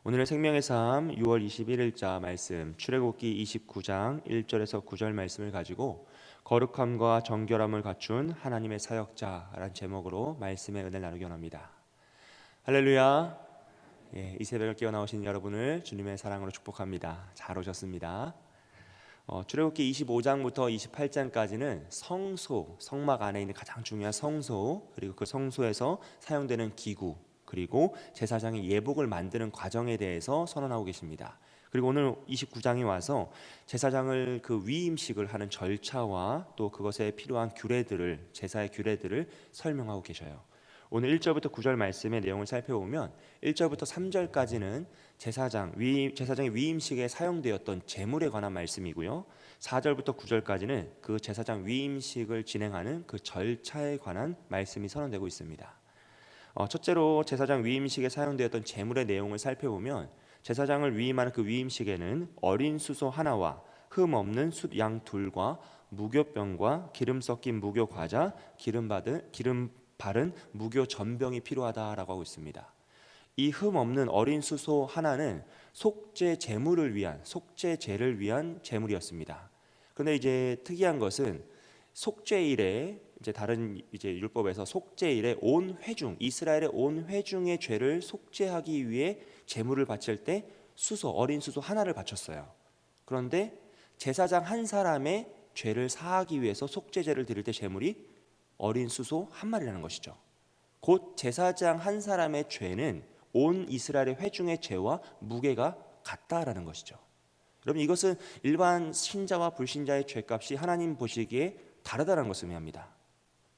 오늘의 생명의 삶 6월 21일자 말씀 출애굽기 29장 1절에서 9절 말씀을 가지고 거룩함과 정결함을 갖춘 하나님의 사역자라는 제목으로 말씀의 은혜를 나누기 원합니다. 할렐루야. 이 새벽을 깨어 나오신 여러분을 주님의 사랑으로 축복합니다. 잘 오셨습니다. 출애굽기 25장부터 28장까지는 성소, 성막 안에 있는 가장 중요한 성소, 그리고 그 성소에서 사용되는 기구, 그리고 제사장의 예복을 만드는 과정에 대해서 선언하고 계십니다. 그리고 오늘 29장에 와서 제사장을 그 위임식을 하는 절차와 또 그것에 필요한 규례들을, 제사의 규례들을 설명하고 계셔요. 오늘 1절부터 9절 말씀의 내용을 살펴보면 1절부터 3절까지는 제사장의 위임식에 사용되었던 제물에 관한 말씀이고요. 4절부터 9절까지는 그 제사장 위임식을 진행하는 그 절차에 관한 말씀이 선언되고 있습니다. 첫째로 제사장 위임식에 사용되었던 제물의 내용을 살펴보면 제사장을 위임하는 그 위임식에는 어린 수소 하나와 흠 없는 숫 양 둘과 무교병과 기름 섞인 무교 과자, 기름 바른 무교 전병이 필요하다라고 하고 있습니다. 이 흠 없는 어린 수소 하나는 속죄 제를 위한 제물이었습니다. 그런데 이제 특이한 것은 속죄일에 이제 다른 율법에서 속죄일에 이스라엘의 온 회중의 죄를 속죄하기 위해 제물을 바칠 때 어린 수소 하나를 바쳤어요. 그런데 제사장 한 사람의 죄를 사하기 위해서 속죄제를 드릴 때 제물이 어린 수소 한 마리라는 것이죠. 곧 제사장 한 사람의 죄는 온 이스라엘의 회중의 죄와 무게가 같다라는 것이죠. 여러분, 이것은 일반 신자와 불신자의 죄값이 하나님 보시기에 다르다는 것을 의미합니다.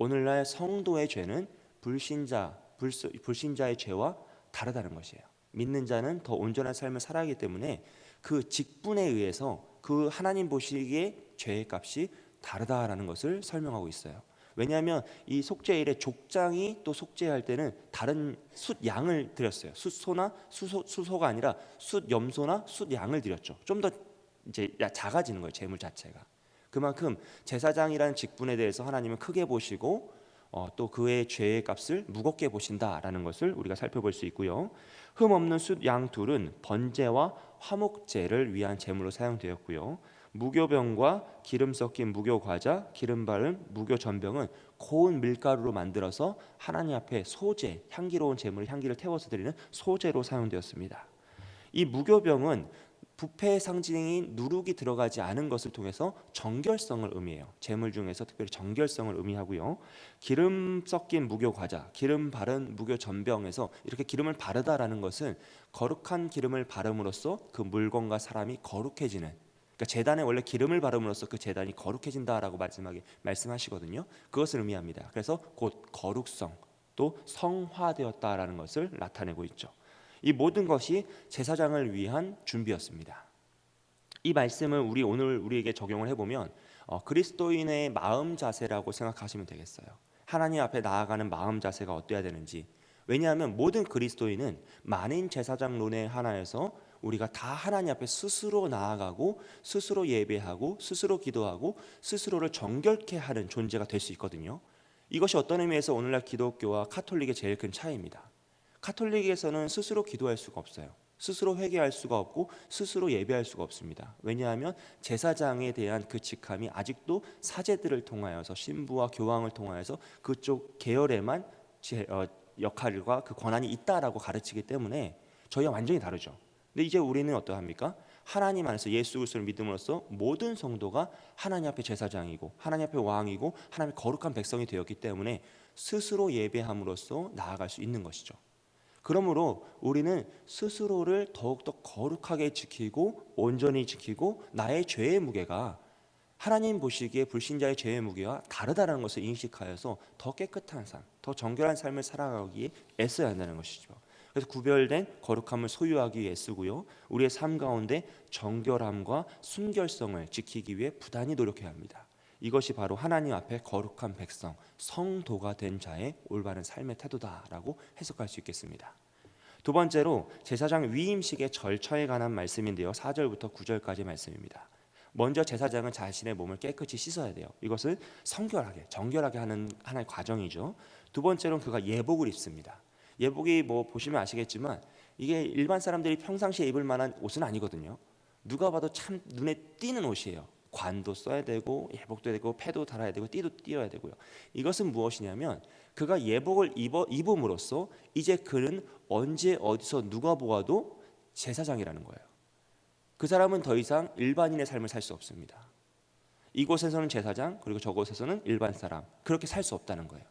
오늘날 성도의 죄는 불신자의 죄와 다르다는 것이에요. 믿는 자는 더 온전한 삶을 살아가기 때문에 그 직분에 의해서 그 하나님 보시기에 죄의 값이 다르다라는 것을 설명하고 있어요. 왜냐하면 이 속죄일에 족장이 또 속죄할 때는 다른 숫 양을 드렸어요. 수소가 아니라 숫 염소나 숫 양을 드렸죠. 좀 더 이제 작아지는 거예요, 제물 자체가. 그만큼 제사장이라는 직분에 대해서 하나님은 크게 보시고 또 그의 죄의 값을 무겁게 보신다라는 것을 우리가 살펴볼 수 있고요. 흠 없는 숫 양 둘은 번제와 화목제를 위한 제물로 사용되었고요. 무교병과 기름 섞인 무교 과자, 기름 바른 무교 전병은 고운 밀가루로 만들어서 하나님 앞에 향기로운 제물의 향기를 태워서 드리는 소제로 사용되었습니다. 이 무교병은 부패의 상징인 누룩이 들어가지 않은 것을 통해서 정결성을 의미해요. 제물 중에서 특별히 정결성을 의미하고요. 기름 섞인 무교 과자, 기름 바른 무교 전병에서 이렇게 기름을 바르다라는 것은 거룩한 기름을 바름으로써 그 물건과 사람이 거룩해지는, 그러니까 제단에 원래 기름을 바름으로써 그 제단이 거룩해진다라고 말씀하시거든요. 그것을 의미합니다. 그래서 곧 거룩성, 또 성화되었다라는 것을 나타내고 있죠. 이 모든 것이 제사장을 위한 준비였습니다. 이 말씀을 오늘 우리에게 적용을 해보면 그리스도인의 마음 자세라고 생각하시면 되겠어요. 하나님 앞에 나아가는 마음 자세가 어때야 되는지. 왜냐하면 모든 그리스도인은 만인 제사장론의 하나에서 우리가 다 하나님 앞에 스스로 나아가고 스스로 예배하고 스스로 기도하고 스스로를 정결케 하는 존재가 될 수 있거든요. 이것이 어떤 의미에서 오늘날 기독교와 카톨릭의 제일 큰 차이입니다. 카톨릭에서는 스스로 기도할 수가 없어요. 스스로 회개할 수가 없고 스스로 예배할 수가 없습니다. 왜냐하면 제사장에 대한 그 직함이 아직도 사제들을 통하여서, 신부와 교황을 통하여서 그쪽 계열에만 역할과 그 권한이 있다라고 가르치기 때문에 저희와 완전히 다르죠. 근데 이제 우리는 어떠합니까? 하나님 안에서 예수 그리스도를 믿음으로써 모든 성도가 하나님 앞에 제사장이고 하나님 앞에 왕이고 하나님의 거룩한 백성이 되었기 때문에 스스로 예배함으로써 나아갈 수 있는 것이죠. 그러므로 우리는 스스로를 더욱더 거룩하게 지키고 온전히 지키고 나의 죄의 무게가 하나님 보시기에 불신자의 죄의 무게와 다르다는 것을 인식하여서 더 깨끗한 삶, 더 정결한 삶을 살아가기에 애써야 한다는 것이죠. 그래서 구별된 거룩함을 소유하기 위해 애쓰고요. 우리의 삶 가운데 정결함과 순결성을 지키기 위해 부단히 노력해야 합니다. 이것이 바로 하나님 앞에 거룩한 백성, 성도가 된 자의 올바른 삶의 태도다라고 해석할 수 있겠습니다. 두 번째로 제사장 위임식의 절차에 관한 말씀인데요. 4절부터 9절까지 말씀입니다. 먼저 제사장은 자신의 몸을 깨끗이 씻어야 돼요. 이것은 정결하게 하는 하나의 과정이죠. 두 번째로는 그가 예복을 입습니다. 예복이 보시면 아시겠지만 이게 일반 사람들이 평상시에 입을 만한 옷은 아니거든요. 누가 봐도 참 눈에 띄는 옷이에요. 관도 써야 되고 예복도 되고 패도 달아야 되고 띠도 띄어야 되고요. 이것은 무엇이냐면 그가 예복을 입음으로써 이제 그는 언제 어디서 누가 보아도 제사장이라는 거예요. 그 사람은 더 이상 일반인의 삶을 살 수 없습니다. 이곳에서는 제사장, 그리고 저곳에서는 일반 사람, 그렇게 살 수 없다는 거예요.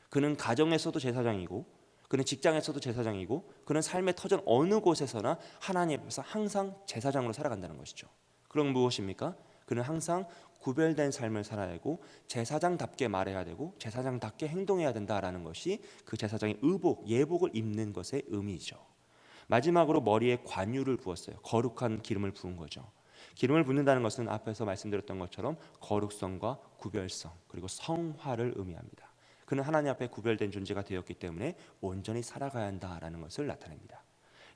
그는 가정에서도 제사장이고, 그는 직장에서도 제사장이고, 그는 삶의 터전 어느 곳에서나 하나님 앞에서 항상 제사장으로 살아간다는 것이죠. 그럼 무엇입니까? 그는 항상 구별된 삶을 살아야 하고 제사장답게 말해야 되고 제사장답게 행동해야 된다라는 것이 그 제사장의 의복, 예복을 입는 것의 의미죠. 마지막으로 머리에 관유를 부었어요. 거룩한 기름을 부은 거죠. 기름을 붓는다는 것은 앞에서 말씀드렸던 것처럼 거룩성과 구별성 그리고 성화를 의미합니다. 그는 하나님 앞에 구별된 존재가 되었기 때문에 온전히 살아가야 한다라는 것을 나타냅니다.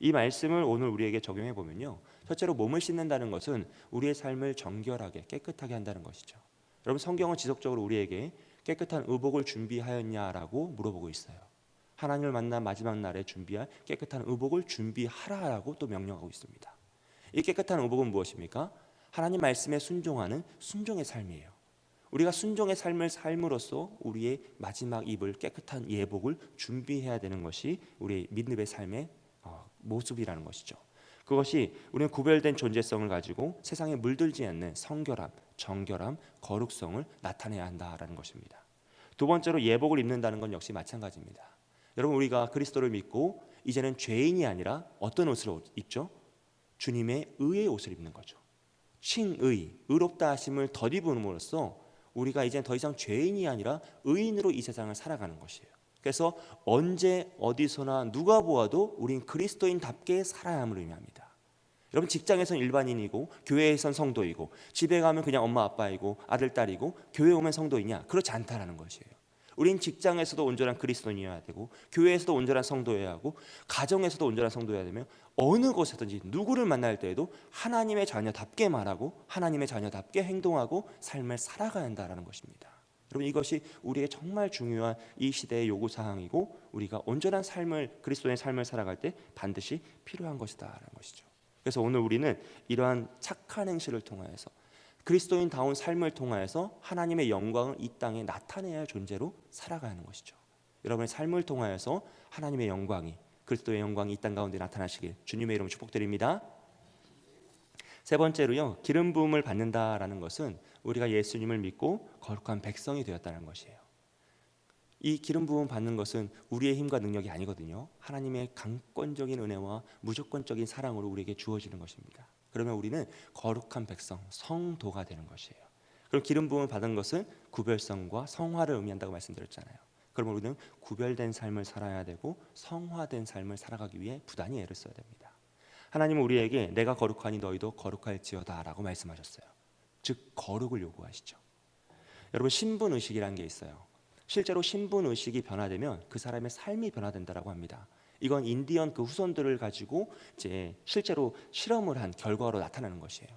이 말씀을 오늘 우리에게 적용해 보면요, 첫째로 몸을 씻는다는 것은 우리의 삶을 정결하게 깨끗하게 한다는 것이죠. 여러분, 성경은 지속적으로 우리에게 깨끗한 의복을 준비하였냐라고 물어보고 있어요. 하나님을 만난 마지막 날에 준비할 깨끗한 의복을 준비하라라고 또 명령하고 있습니다. 이 깨끗한 의복은 무엇입니까? 하나님 말씀에 순종하는 순종의 삶이에요. 우리가 순종의 삶을 삶으로써 우리의 마지막 입을 깨끗한 예복을 준비해야 되는 것이 우리의 믿음의 삶의 모습이라는 것이죠. 그것이 우리는 구별된 존재성을 가지고 세상에 물들지 않는 성결함, 정결함, 거룩성을 나타내야 한다라는 것입니다. 두 번째로 예복을 입는다는 건 역시 마찬가지입니다. 여러분, 우리가 그리스도를 믿고 이제는 죄인이 아니라 어떤 옷을 입죠? 주님의 의의 옷을 입는 거죠. 칭의, 의롭다 하심을 덧입음으로써 우리가 이제 더 이상 죄인이 아니라 의인으로 이 세상을 살아가는 것이에요. 그래서 언제 어디서나 누가 보아도 우린 그리스도인답게 살아야 함을 의미합니다. 여러분, 직장에서는 일반인이고 교회에선 성도이고 집에 가면 그냥 엄마 아빠이고 아들 딸이고 교회 오면 성도이냐? 그렇지 않다라는 것이에요. 우린 직장에서도 온전한 그리스도인이어야 되고 교회에서도 온전한 성도여야 하고 가정에서도 온전한 성도여야 되며 어느 곳에든지 누구를 만날 때에도 하나님의 자녀답게 말하고 하나님의 자녀답게 행동하고 삶을 살아가야 한다는 것입니다. 여러분, 이것이 우리의 정말 중요한 이 시대의 요구사항이고 우리가 온전한 삶을, 그리스도의 삶을 살아갈 때 반드시 필요한 것이다라는 것이죠. 그래서 오늘 우리는 이러한 착한 행실을 통하여서 그리스도인다운 삶을 통하여서 하나님의 영광을 이 땅에 나타내야 할 존재로 살아가야 하는 것이죠. 여러분의 삶을 통하여서 하나님의 영광이, 그리스도의 영광이 이 땅 가운데 나타나시길 주님의 이름으로 축복드립니다. 세 번째로요, 기름 부음을 받는다라는 것은 우리가 예수님을 믿고 거룩한 백성이 되었다는 것이에요. 이 기름 부음 받는 것은 우리의 힘과 능력이 아니거든요. 하나님의 강권적인 은혜와 무조건적인 사랑으로 우리에게 주어지는 것입니다. 그러면 우리는 거룩한 백성, 성도가 되는 것이에요. 그럼 기름 부음을 받은 것은 구별성과 성화를 의미한다고 말씀드렸잖아요. 그러면 우리는 구별된 삶을 살아야 되고 성화된 삶을 살아가기 위해 부단히 애를 써야 됩니다. 하나님은 우리에게 내가 거룩하니 너희도 거룩할지어다 라고 말씀하셨어요. 즉 거룩을 요구하시죠. 여러분, 신분의식이라는 게 있어요. 실제로 신분의식이 변화되면 그 사람의 삶이 변화된다라고 합니다. 이건 인디언 그 후손들을 가지고 이제 실제로 실험을 한 결과로 나타나는 것이에요.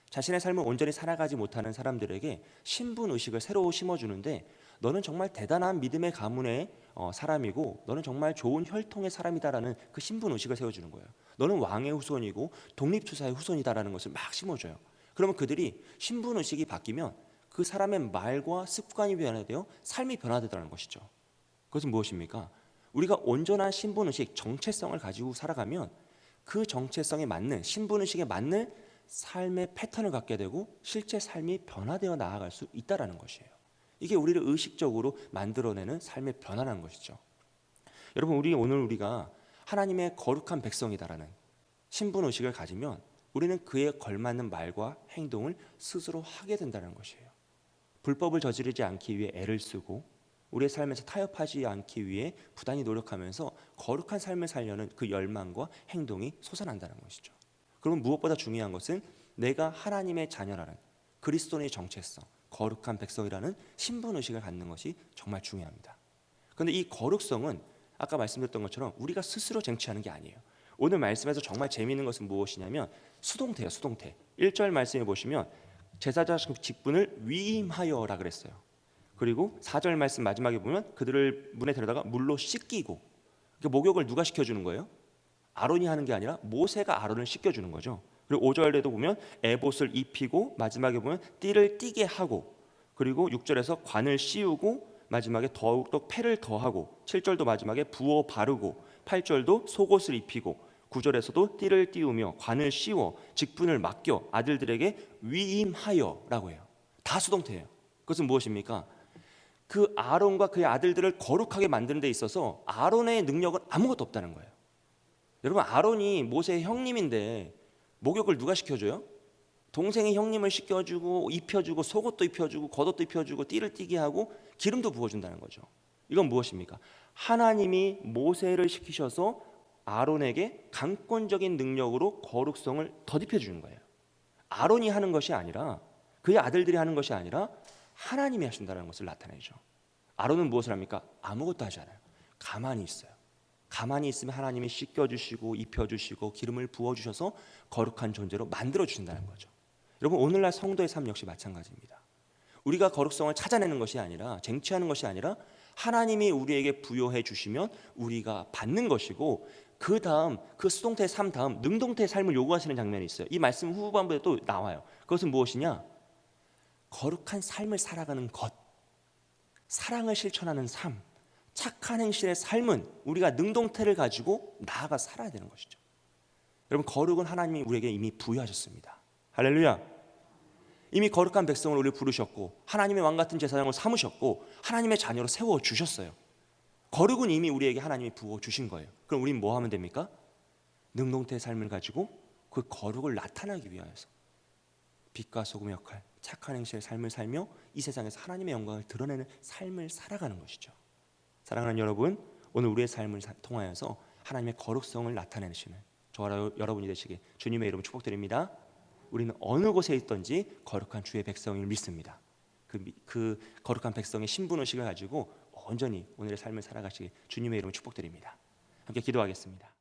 자신의 삶을 온전히 살아가지 못하는 사람들에게 신분의식을 새로 심어주는데 너는 정말 대단한 믿음의 가문의 사람이고 너는 정말 좋은 혈통의 사람이다라는 그 신분의식을 세워주는 거예요. 너는 왕의 후손이고 독립투사의 후손이다라는 것을 막 심어줘요. 그러면 그들이 신분의식이 바뀌면 그 사람의 말과 습관이 변화되어 삶이 변화되더라는 것이죠. 그것은 무엇입니까? 우리가 온전한 신분의식, 정체성을 가지고 살아가면 그 정체성에 맞는, 신분의식에 맞는 삶의 패턴을 갖게 되고 실제 삶이 변화되어 나아갈 수 있다는 것이에요. 이게 우리를 의식적으로 만들어내는 삶의 변화라는 것이죠. 여러분, 우리가 하나님의 거룩한 백성이다라는 신분의식을 가지면 우리는 그에 걸맞는 말과 행동을 스스로 하게 된다는 것이에요. 불법을 저지르지 않기 위해 애를 쓰고 우리의 삶에서 타협하지 않기 위해 부단히 노력하면서 거룩한 삶을 살려는 그 열망과 행동이 솟아난다는 것이죠. 그럼 무엇보다 중요한 것은 내가 하나님의 자녀라는 그리스도의 정체성, 거룩한 백성이라는 신분의식을 갖는 것이 정말 중요합니다. 그런데 이 거룩성은 아까 말씀드렸던 것처럼 우리가 스스로 쟁취하는 게 아니에요. 오늘 말씀에서 정말 재미있는 것은 무엇이냐면 수동태예요. 수동태. 1절 말씀해 보시면 제사장 직분을 위임하여라 그랬어요. 그리고 4절 말씀 마지막에 보면 그들을 문에 데려다가 물로 씻기고, 그러니까 목욕을 누가 시켜주는 거예요? 아론이 하는 게 아니라 모세가 아론을 씻겨주는 거죠. 그리고 5절에도 보면 에봇을 입히고 마지막에 보면 띠를 띠게 하고, 그리고 6절에서 관을 씌우고 마지막에 더욱더 패를 더하고, 7절도 마지막에 부어 바르고, 8절도 속옷을 입히고, 9절에서도 띠를 띄우며 관을 씌워 직분을 맡겨 아들들에게 위임하여라고 해요. 다 수동태예요. 그것은 무엇입니까? 그 아론과 그의 아들들을 거룩하게 만드는 데 있어서 아론의 능력은 아무것도 없다는 거예요. 여러분, 아론이 모세의 형님인데 목욕을 누가 시켜줘요? 동생이 형님을 시켜주고 입혀주고 속옷도 입혀주고 겉옷도 입혀주고 띠를 띠게 하고 기름도 부어준다는 거죠. 이건 무엇입니까? 하나님이 모세를 시키셔서 아론에게 강권적인 능력으로 거룩성을 덧입혀 주는 거예요. 아론이 하는 것이 아니라, 그의 아들들이 하는 것이 아니라 하나님이 하신다는 것을 나타내죠. 아론은 무엇을 합니까? 아무것도 하지 않아요. 가만히 있어요. 가만히 있으면 하나님이 씻겨주시고 입혀주시고 기름을 부어주셔서 거룩한 존재로 만들어주신다는 거죠. 여러분, 오늘날 성도의 삶 역시 마찬가지입니다. 우리가 거룩성을 찾아내는 것이 아니라, 쟁취하는 것이 아니라 하나님이 우리에게 부여해 주시면 우리가 받는 것이고, 그 다음, 그 수동태의 삶 다음 능동태의 삶을 요구하시는 장면이 있어요. 이 말씀 후반부에 또 나와요. 그것은 무엇이냐? 거룩한 삶을 살아가는 것, 사랑을 실천하는 삶, 착한 행실의 삶은 우리가 능동태를 가지고 나아가 살아야 되는 것이죠. 여러분, 거룩은 하나님이 우리에게 이미 부여하셨습니다. 할렐루야. 이미 거룩한 백성을 우리 부르셨고 하나님의 왕같은 제사장을 삼으셨고 하나님의 자녀로 세워주셨어요. 거룩은 이미 우리에게 하나님이 부어주신 거예요. 그럼 우린 뭐 하면 됩니까? 능동태의 삶을 가지고 그 거룩을 나타나기 위하여서 빛과 소금의 역할, 착한 행실의 삶을 살며 이 세상에서 하나님의 영광을 드러내는 삶을 살아가는 것이죠. 사랑하는 여러분, 오늘 우리의 삶을 통하여서 하나님의 거룩성을 나타내시는 저와 여러분이 되시길 주님의 이름으로 축복드립니다. 우리는 어느 곳에 있든지 거룩한 주의 백성을 믿습니다. 그 거룩한 백성의 신분의식을 가지고 온전히 오늘의 삶을 살아가시길 주님의 이름으로 축복드립니다. 함께 기도하겠습니다.